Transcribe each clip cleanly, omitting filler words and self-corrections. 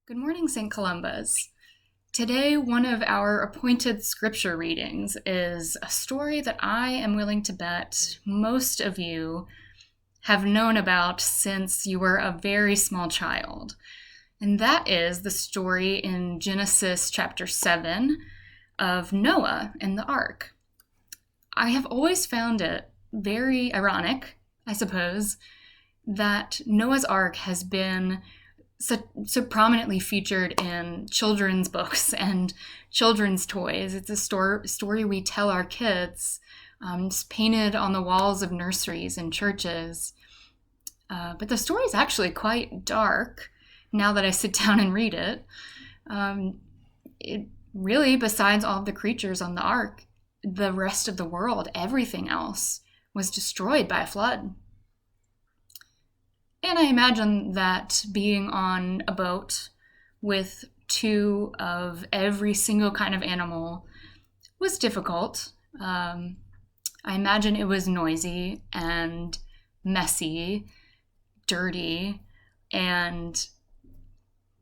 Good morning, St. Columbus. Today, one of our appointed scripture readings is a story that I am willing to bet most of you have known about since you were a very small child. And that is the story in Genesis chapter 7 of Noah and the ark. I have always found it very ironic, I suppose, that Noah's Ark has been so prominently featured in children's books and children's toys. It's a story we tell our kids. It's painted on the walls of nurseries and churches. But the story is actually quite dark now that I sit down and read it. It really, besides all of the creatures on the ark, the rest of the world, everything else, was destroyed by a flood. And I imagine that being on a boat with two of every single kind of animal was difficult. I imagine it was noisy and messy, dirty, and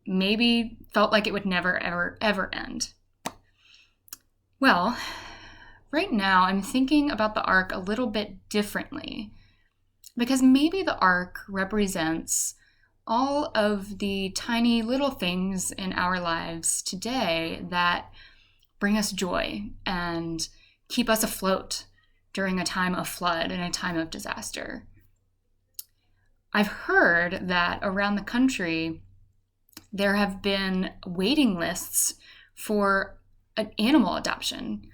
maybe felt like it would never, ever end. Well, right now I'm thinking about the ark a little bit differently. Because maybe the ark represents all of the tiny little things in our lives today that bring us joy and keep us afloat during a time of flood and a time of disaster. I've heard that around the country, there have been waiting lists for an animal adoption.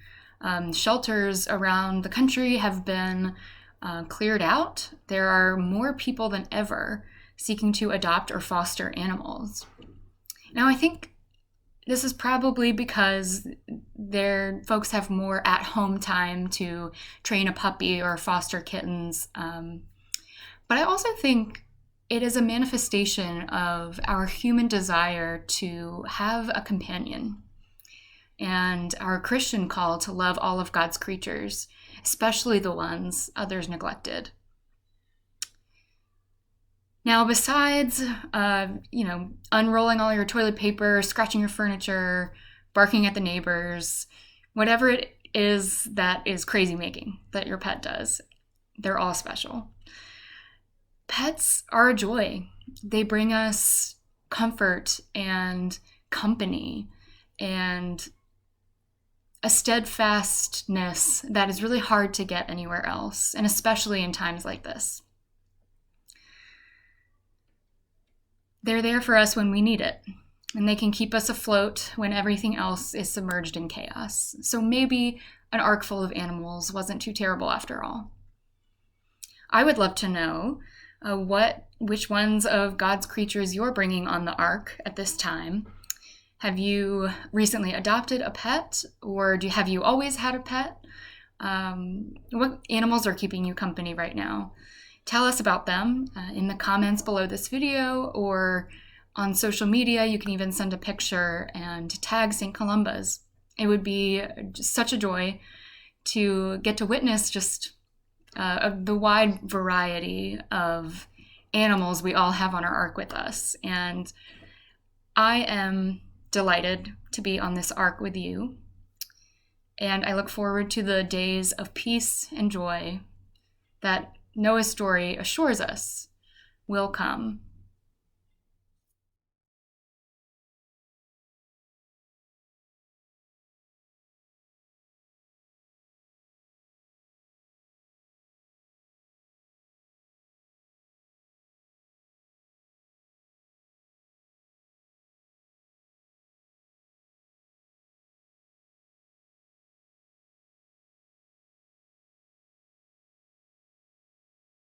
Shelters around the country have been cleared out. There are more people than ever seeking to adopt or foster animals. Now, I think this is probably because folks have more at-home time to train a puppy or foster kittens. But I also think it is a manifestation of our human desire to have a companion and our Christian call to love all of God's creatures, especially the ones others neglected. Now, besides, unrolling all your toilet paper, scratching your furniture, barking at the neighbors, whatever it is that is crazy making that your pet does, they're all special. Pets are a joy. They bring us comfort and company and a steadfastness that is really hard to get anywhere else, and especially in times like this. They're there for us when we need it, and they can keep us afloat when everything else is submerged in chaos. So maybe an ark full of animals wasn't too terrible after all. I would love to know which ones of God's creatures you're bringing on the ark at this time. Have you recently adopted a pet, or have you always had a pet? What animals are keeping you company right now? Tell us about them in the comments below this video, or on social media. You can even send a picture and tag St. Columbus. It would be just such a joy to get to witness just the wide variety of animals we all have on our ark with us. And I am delighted to be on this ark with you, and I look forward to the days of peace and joy that Noah's story assures us will come.